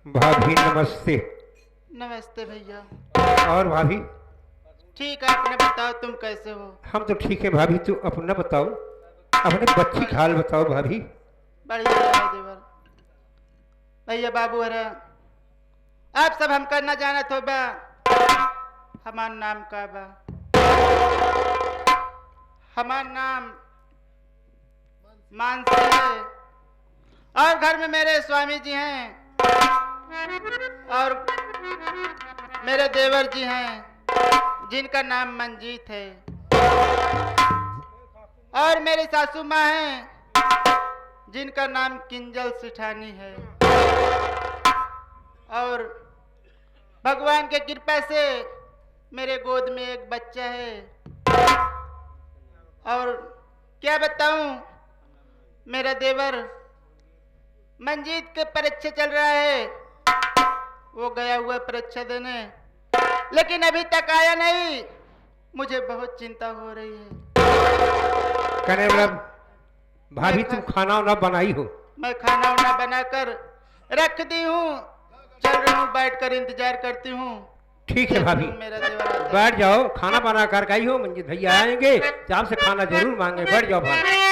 भाभी नमस्ते। नमस्ते भैया। और भाभी? ठीक है, अपने बताओ तुम कैसे हो? हम तो ठीक है भाभी, तू अपना बताओ, अपने बच्ची का हाल बताओ भाभी। बढ़िया है देवर। भैया बाबू हरा आप सब हम करना जाना तो बा हमार नाम का बा। हमार नाम मानसी है और घर में मेरे स्वामी जी हैं और मेरे देवर जी हैं जिनका नाम मंजीत है और मेरी सासू माँ हैं जिनका नाम किंजल सिठानी है। और भगवान के कृपा से मेरे गोद में एक बच्चा है। और क्या बताऊं, मेरा देवर मंजीत के परीक्षा चल रहा है, वो गया हुआ परीक्षा देने, लेकिन अभी तक आया नहीं। मुझे बहुत चिंता हो रही है। कहने वाला भाभी तुम खाना वाना बनाई हो? मैं खाना वाना बनाकर रख दी हूँ, चल रही हूँ, बैठकर इंतजार करती हूँ। ठीक है भाभी, मेरा देवर आता है। बैठ जाओ, खाना बना कर आई हो, मंजीत भैया आएंगे तो आपसे खाना जरूर मांगे। बैठ जाओ भाभी।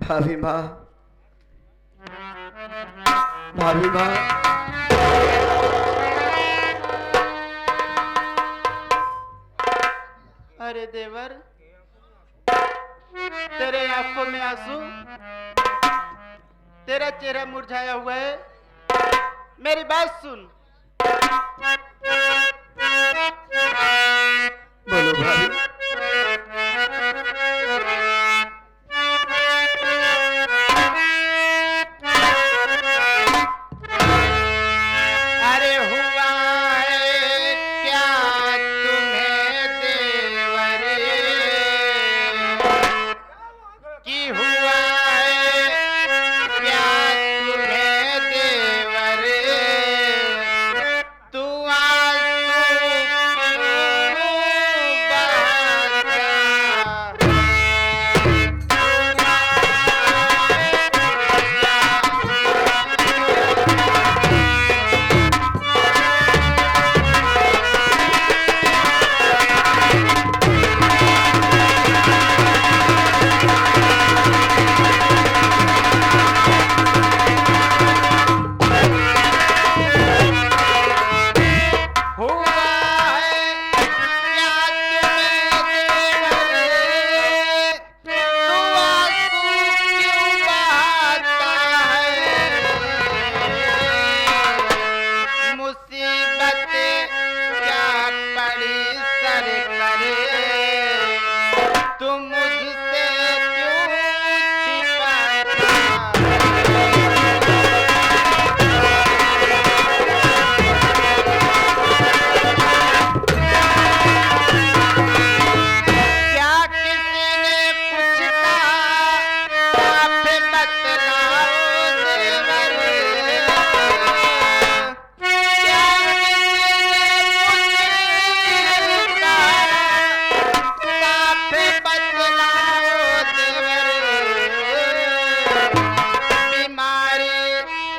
भाभी माँ, भाभी माँ, अरे देवर, तेरे आंखों में आंसू, तेरा चेहरा मुरझाया हुआ है। मेरी बात सुन। बोलो भाभी। अरे हुआ है क्या तुम्हें देवर, कि हुआ है क्या तुम्हें देवर, तू आंसू क्यों बहाता? हुआ है क्या तुम्हें देवर, तू आंसू क्यों बहाता है? मुसीबत क्या पड़ी सर करे, तुम मुझसे क्यों छिपाता? क्या किसी ने कुछ कहा, आप बतलाओ देवर। क्या किसी ने कुछ कहा, आप बतलाओ देवर। बीमारी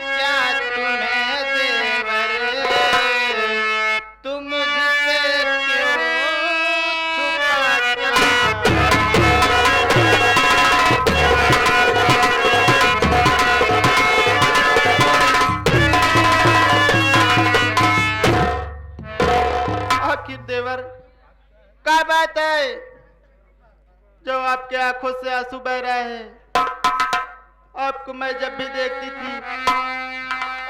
क्या तुम्हें देवर, तुम मुझसे क्यों छुपाता? आखिर देवर क्या बात है जो आपके आंखों से आंसू बह रहे हैं? आपको मैं जब भी देखती थी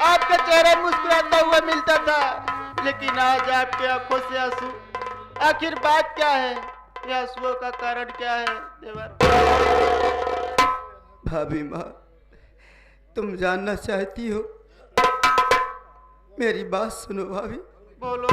आपका चेहरा मुस्कुराता हुआ मिलता था, लेकिन आज आपके आंखों से आंसू। आखिर बात क्या है? ये आंसुओं का कारण क्या है देवर? भाभी माँ, तुम जानना चाहती हो? मेरी बात सुनो भाभी। बोलो।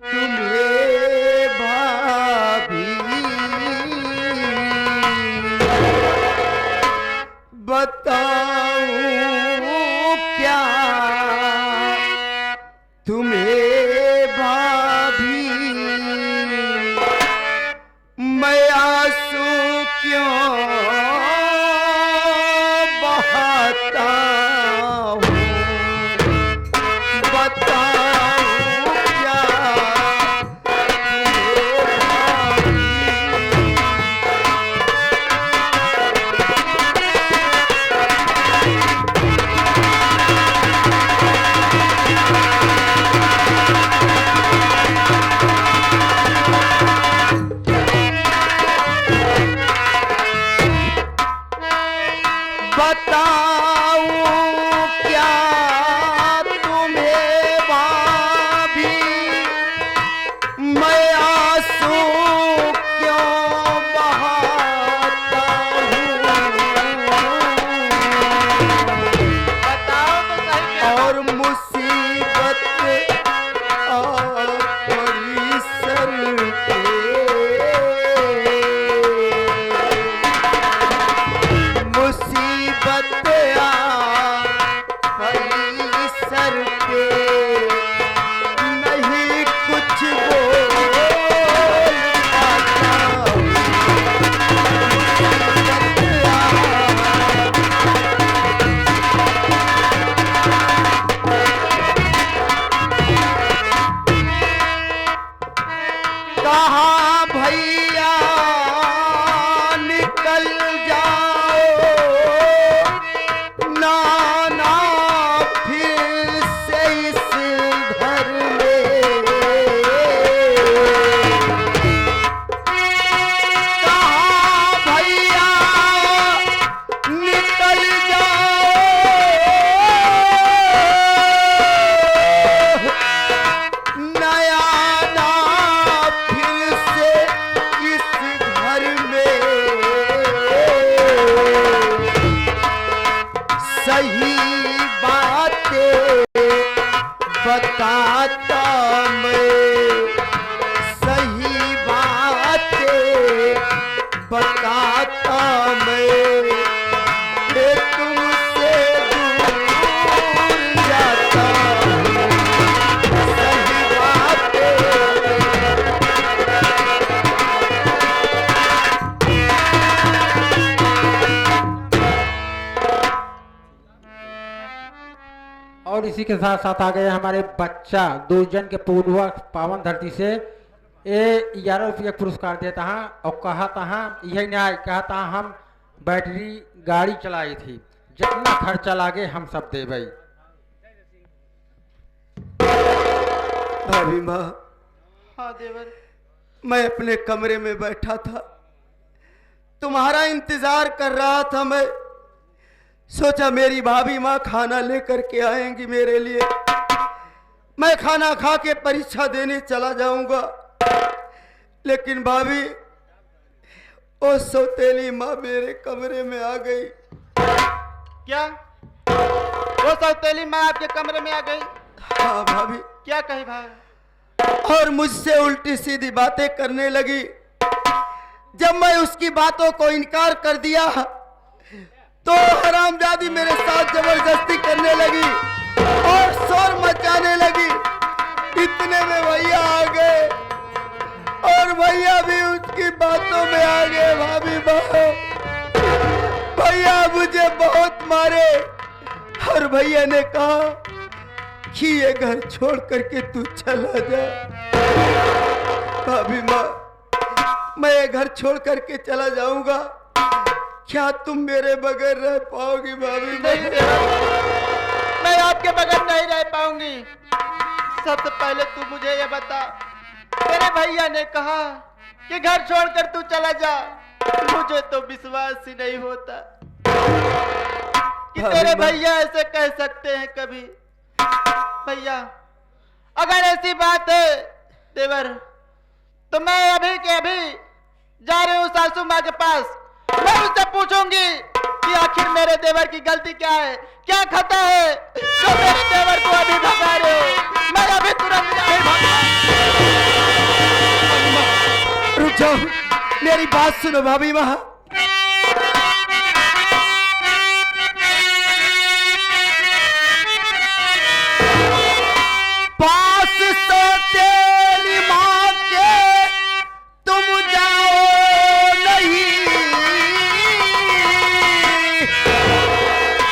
तुम्हें भाभी बताऊं क्या तुम्हें भाभी मैं आंसू क्यों बहाता हूँ बताऊं क्या बताऊं क्या तुम्हें भाभी मैं आंसू क्यों बहाता हूँ बताओ तो सही क्या और मुसीबत आ पड़ी सर पे मुसीबत आ पड़ी सर पे नहीं कुछ बोल पाता हूँ। मुसीबत आ कहाँ भैया निकल जाओ नाना फिर से इस घर में कहाँ भैया निकल जाओ नया ना फिर से इस घर में सही बातें बताता मैं सही बातें बताता मैं मैं तुमसे दूर जाता हूँ सही बातें और इसी के साथ साथ आ गए हमारे बच्चा दुर्जन के पूर्वक पावन धरती से ये 11 रुपये पुरस्कार देता है और कहा था यही न्याय कहता हम बैटरी गाड़ी चलाई थी जितना खर्चा लागे हम सब देबै। भाभी माँ हाँ देवर मैं अपने कमरे में बैठा था तुम्हारा इंतजार कर रहा था मैं सोचा मेरी भाभी माँ खाना लेकर के आएंगी मेरे लिए मैं खाना खा के परीक्षा देने चला जाऊंगा लेकिन भाभी ओ सौतेली माँ मेरे कमरे में आ गई। क्या वो सौतेली माँ आपके कमरे में आ गई? हाँ भाभी क्या कही भाई? और मुझसे उल्टी सीधी बातें करने लगी। जब मैं उसकी बातों को इनकार कर दिया तो हरामजादी मेरे साथ जबरदस्ती करने लगी और शोर मचाने लगी। इतने में भैया आ गए और भैया भी उसकी बातों में आ गए। भाभी भैया मुझे बहुत मारे और भैया ने कहा कि ये घर छोड़ करके तू चला जा। भाभी माँ मैं ये घर छोड़ करके चला जाऊंगा क्या तुम मेरे बगैर रह पाओगी? भाभी नहीं देवर, मैं आपके बगैर नहीं रह पाऊंगी। सबसे पहले तू मुझे ये बता, तेरे भैया ने कहा कि घर छोड़कर तू चला जा। मुझे तो विश्वास ही नहीं होता कि तेरे भैया ऐसे कह सकते हैं कभी। भैया अगर ऐसी बात है देवर तो मैं अभी के अभी जा रही हूँ सासू माँ के पास। मैं उससे पूछूंगी कि आखिर मेरे देवर की गलती क्या है, क्या खता है जो मेरे देवर को अभी भगा रहे हो। मैं अभी तुरंत नहीं भागा। रुक जाओ, मेरी बात सुनो भाभी माँ। पास तो तेरी माँ के तुम जाओ नहीं,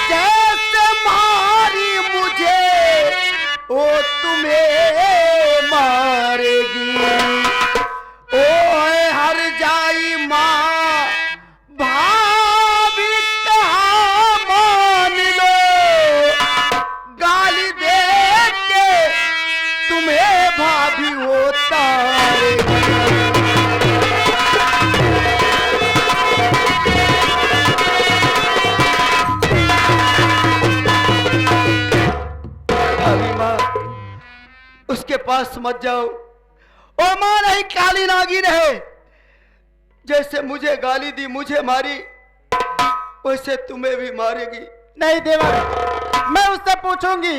जैसे मारी मुझे वो तुम्हें मारेगी। ओए हर जाई माँ भाभी कहा मान लो, गाली दे के तुम्हें भाभी होता भाभी माँ, उसके पास मत जाओ। ओ माँ नहीं, काली नागिन है, जैसे मुझे गाली दी, मुझे मारी, वैसे तुम्हें भी मारेगी। नहीं देवर, मैं उससे पूछूंगी।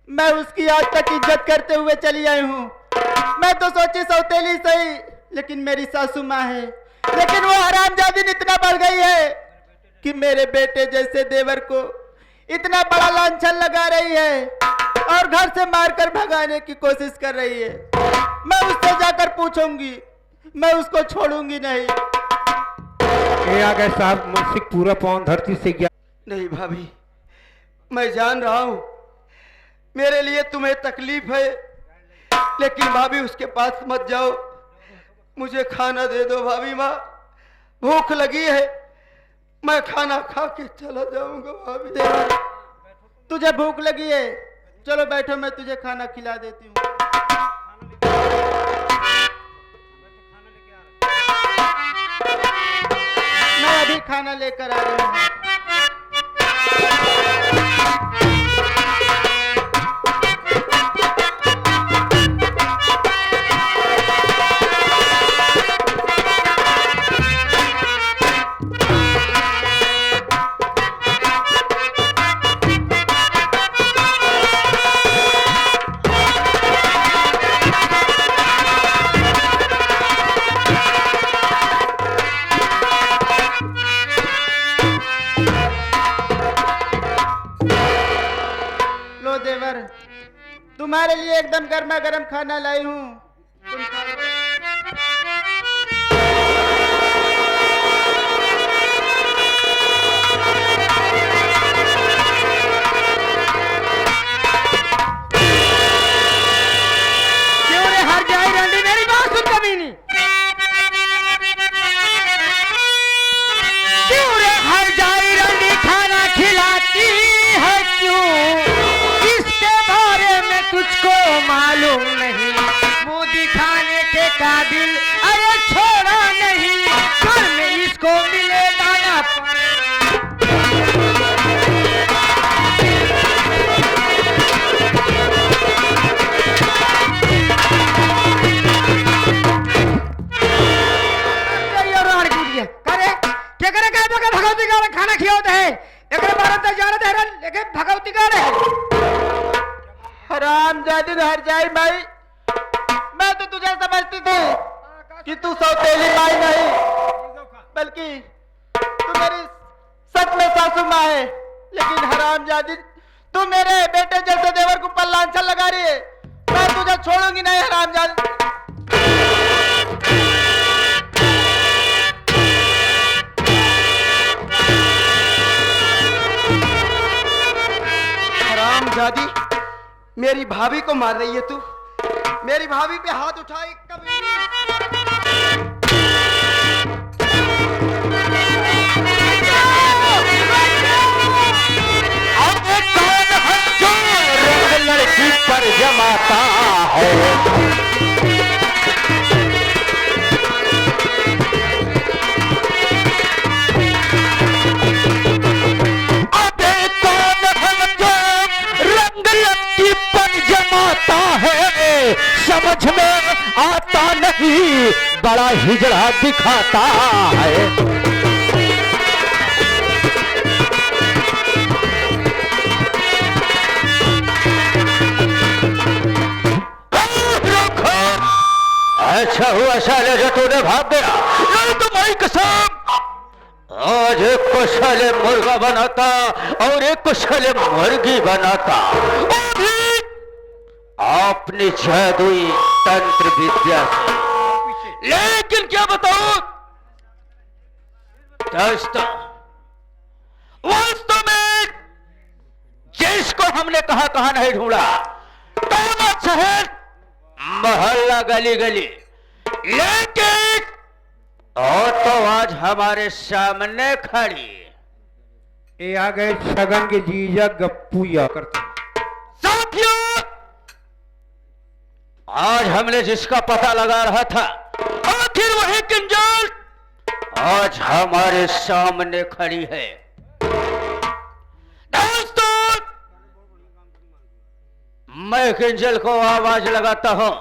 मैं उसकी आज तक इज्जत करते हुए चली आई हूँ। मैं तो सोची सौतेली सही, लेकिन मेरी सासू माँ है। लेकिन वो हरामजादी इतना बढ़ गई है कि मेरे बेटे जैसे देवर को इतना बड़ा लांछन लगा रही है और घर से मारकर भगाने की कोशिश कर रही है। मैं उससे जाकर पूछूंगी, मैं उसको छोड़ूंगी नहीं। ये आ गए साहब, मुंशी पूरा पावन धरती से गया। नहीं भाभी, मैं जान रहा हूं मेरे लिए तुम्हें तकलीफ है, लेकिन भाभी उसके पास मत जाओ। मुझे खाना दे दो भाभी माँ, भूख लगी है, मैं खाना खा के चला जाऊंगा। भाभी देवर, तुझे भूख लगी है, चलो बैठो, मैं तुझे खाना खिला देती हूँ। मैं अभी खाना लेकर आ रही हूँ। देवर, तुम्हारे लिए एकदम गर्मा गर्म खाना लाई हूँ, तुम खा लो। क्यों रे हार जाई रंडी, मेरी बात सुन कमीनी। क्यों रे हार जाई रंडी, खाना खिलाती है क्यों? तुझको मालूम नहीं, मुंह दिखाने के काबिल, अरे छोड़ा नहीं, घर में इसको मिले दाना भगवती का खाना खिलाते है, लेकिन भगवती का हरामजादी हर जाई माई, मैं तो तुझे समझती थी कि तू सौतेली माई नहीं, बल्कि तू मेरी सच में सासू माँ है। लेकिन हरामजादी, तू मेरे बेटे जैसे देवर को पर लांछन लगा रही है। मैं तुझे छोड़ूंगी नहीं हरामजादी। हरामजादी, मेरी भाभी को मार रही है तू? मेरी भाभी पे हाथ उठाई कभी लड़की पर जमाता है। समझ में आता नहीं, बड़ा हिजड़ा दिखाता है। अच्छा हुआ साले जो तूने भाग गया, नहीं तो भाई कसम आज एक को साले मुर्गा बनाता और एक को साले मुर्गी बनाता, और भी अपनी जादुई तंत्र विद्या से। लेकिन क्या बताऊं दोस्तों, वास्तव में जिसको हमने कहां नहीं ढूंढा, दोनों शहर मोहल्ला गली गली, लेकिन और तो आज हमारे सामने खड़ी। ये आ गए छगन के जीजा गप्पू या करते। साथियों, आज हमने जिसका पता लगा रहा था, आखिर वही किंजल आज हमारे सामने खड़ी है। दोस्तों, मैं किंजल को आवाज लगाता हूं,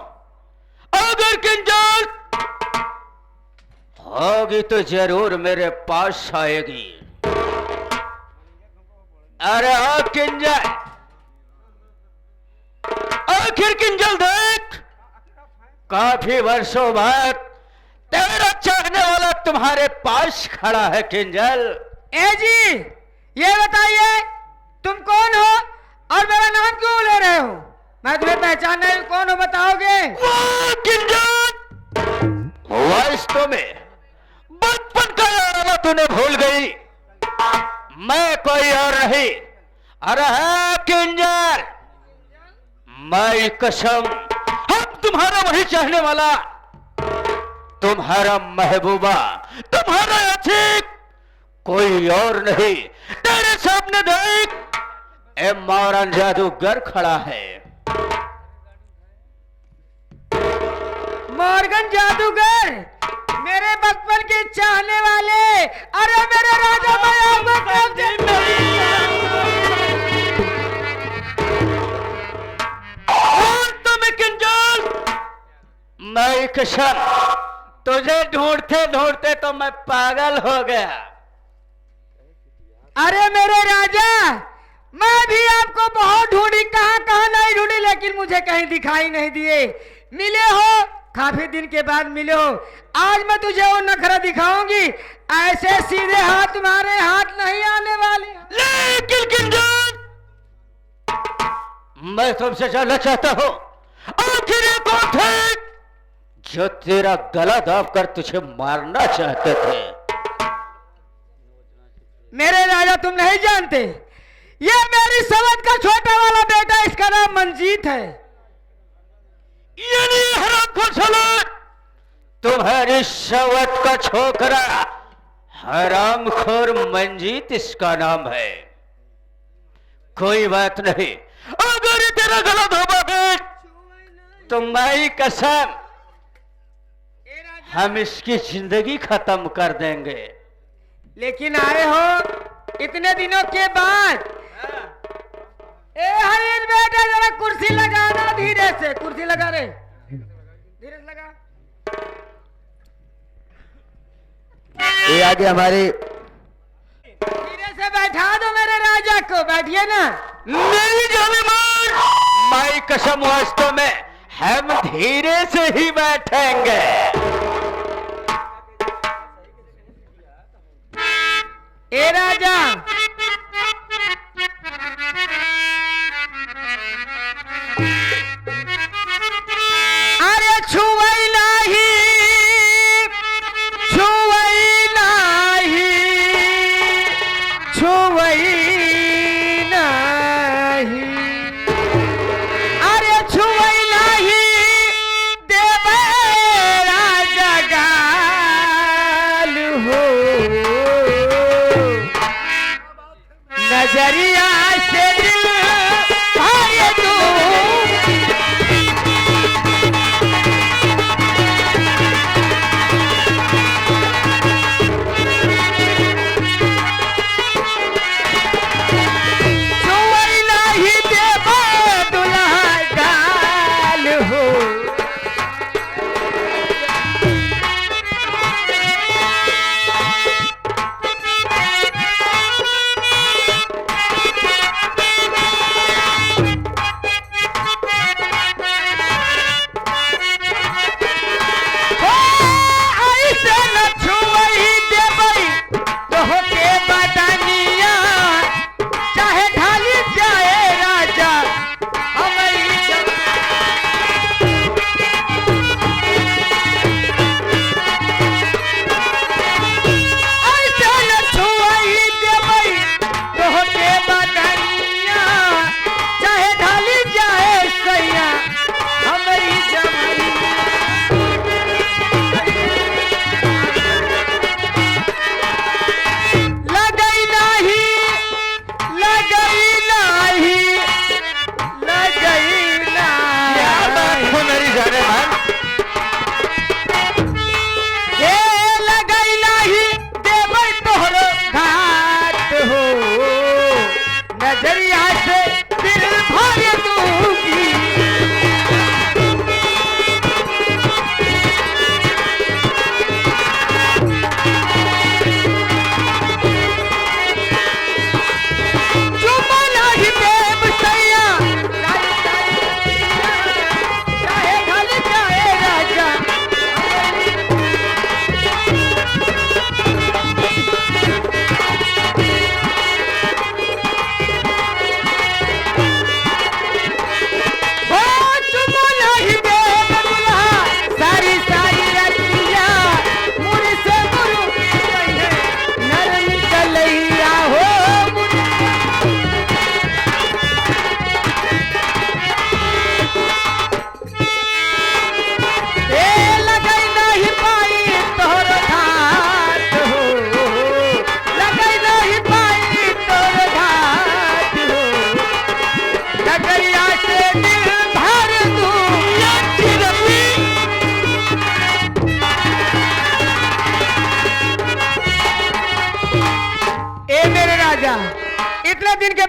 अगर किंजल होगी तो जरूर मेरे पास आएगी। अरे ओ किंजल, आखिर किंजल देख, काफी वर्षों बाद तेरा चाहने वाला तुम्हारे पास खड़ा है किंजल। ए जी, ये बताइए तुम कौन हो और मेरा नाम क्यों ले रहे हो? मैं तुम्हें पहचान नहीं, कौन हो बताओगे? वाह किंजल, वास्तव में बचपन का यार तूने भूल गई। मैं कोई और नहीं, अरे है किंजल, मैं कसम हम तुम्हारा वही चाहने वाला, तुम्हारा महबूबा, तुम्हारा अतीक, कोई और नहीं। तेरे सामने देख, ए मॉर्गन जादूगर खड़ा है। मॉर्गन जादूगर, मेरे बचपन के चाहने वाले, अरे मेरे राजा, मैं आपको कब से तुम्हें किंजल, मैं कसम तुझे ढूंढते ढूंढते तो मैं पागल हो गया। अरे मेरे राजा, मैं भी आपको बहुत ढूंढी, कहां कहां नहीं ढूंढी, लेकिन मुझे कहीं दिखाई नहीं दिए। मिले हो, काफी दिन के बाद मिले हो, आज मैं तुझे वो नखरा दिखाऊंगी, ऐसे सीधे हाथ तुम्हारे हाथ नहीं आने वाले। लेकिन किंजल, मैं तुमसे जानना चाहता हूं, आखिर ये कौन थे जो तेरा गला दाब कर तुझे मारना चाहते थे? मेरे राजा, तुम नहीं जानते, ये मेरी सवत का छोटा वाला बेटा, इसका नाम मंजीत है। यानी हरामखोर साले, तुम्हारी सवत का छोकरा हरामखोर मंजीत इसका नाम है। कोई बात नहीं, अगर ये तेरा गला धोबा है तो मैं कसम हम इसकी जिंदगी खत्म कर देंगे। लेकिन आए हो इतने दिनों के बाद। ए हरीश बेटा, जरा कुर्सी लगाना, धीरे से कुर्सी लगा रे, धीरे से लगा। ये आगे हमारे धीरे से बैठा दो मेरे राजा को, बैठिए ना। मेरी जाने मान, मैं कसम वास्तव में हम धीरे से ही बैठेंगे। ए राजा, अरे छुवई नाही, छुवई नाही, छुवई नाही, अरे छुवई नाही, देवे राजा गाल हो।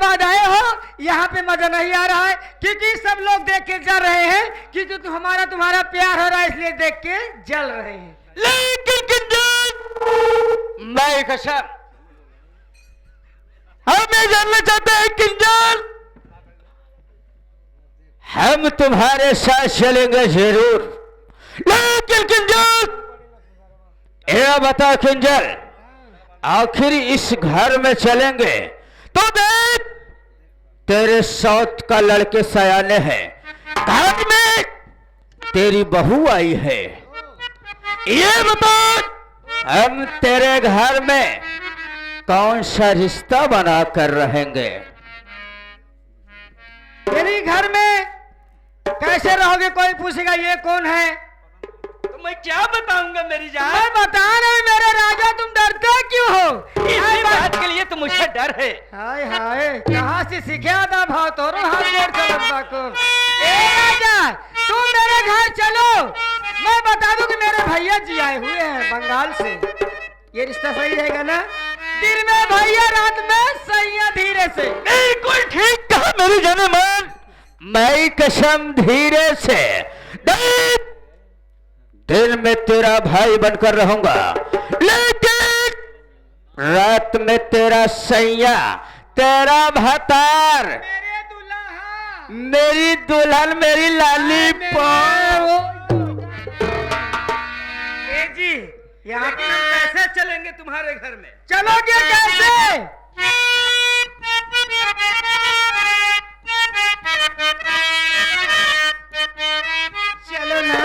बाद आए हो, यहाँ पे मजा नहीं आ रहा है क्योंकि सब लोग देख के जल रहे हैं कि जो तुम्हारा प्यार हो रहा है, इसलिए देख के जल रहे हैं। लेकिन किंजल, मैं कसम, हम ये जानना चाहते हैं किंजल, हम तुम्हारे साथ चलेंगे जरूर, लेकिन किंजल ये बता किंजल, आखिर इस घर में चलेंगे तो देख तेरे सौत का लड़के सयाने हैं, घर में तेरी बहू आई है, ये बता हम तेरे घर में कौन सा रिश्ता बना कर रहेंगे? मेरी घर में कैसे रहोगे? कोई पूछेगा ये कौन है तो मैं क्या बताऊंगा मेरी जान? मैं बता नहीं मेरे राजा, तुम डरते क्यों हो? इसी बात के लिए तो मुझे डर है। हाय हाय, कहाँ से सीखे आधा भाव तोरो हाथ जोड़ चलता को। ए राजा, तुम मेरे घर चलो, मैं बता दूं कि मेरे भैया जी आए हुए हैं बंगाल से। ये रिश्ता सही रहेगा ना? दिन में भैया, रात में सैया, धीरे से। बिल्कुल ठीक कहा मेरी जाने मन, मैं कसम धीरे से, दिन में तेरा भाई बनकर रहूंगा, लेकिन रात में तेरा सैया, तेरा भतार, मेरे दुल्हा, मेरी दुल्हन, मेरी लाली जी, यहाँ लेकिन हम कैसे चलेंगे तुम्हारे घर में? चलोगे कैसे? चलो ना,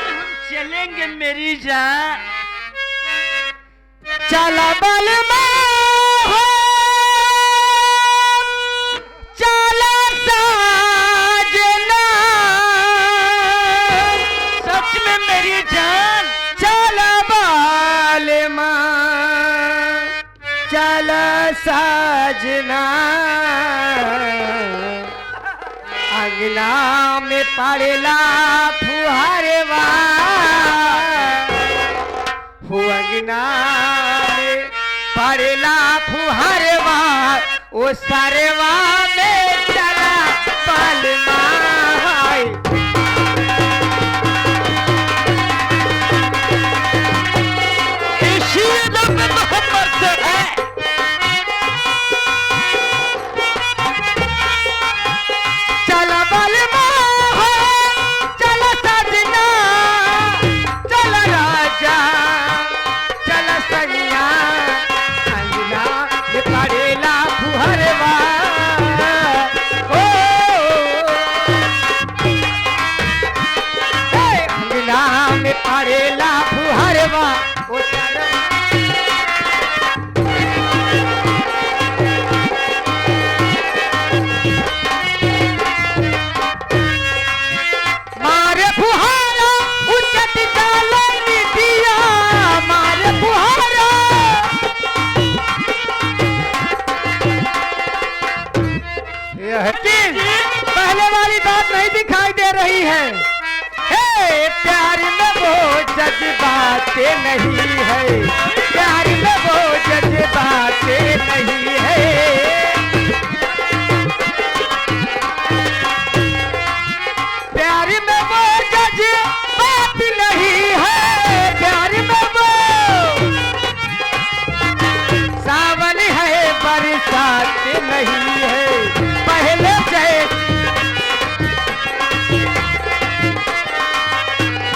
हम चलेंगे मेरी जान। चला बल चला साजना, सच में मेरी जान। चला बाल चला साजना, अंगना में पड़ेला फुहारवा, अंगना में पड़ेला फुहारवा, ओ सारेवा में चला पालमा। इसी अदब में मोहब्बत से है। चला बालमा, चला साजना, चला राजा, चला सैया, अंगना में पड़ेला फुहरवा, ओ अंगना में पड़ेला फुहरवा, ओ सारा मारे फुहारा उचट डाले निदिया, मारे फुहारा लेकिन पहले वाली बात नहीं दिखाई दे रही है। हे प्यार में वो जज्बातें नहीं है, प्यार में वो जज्बात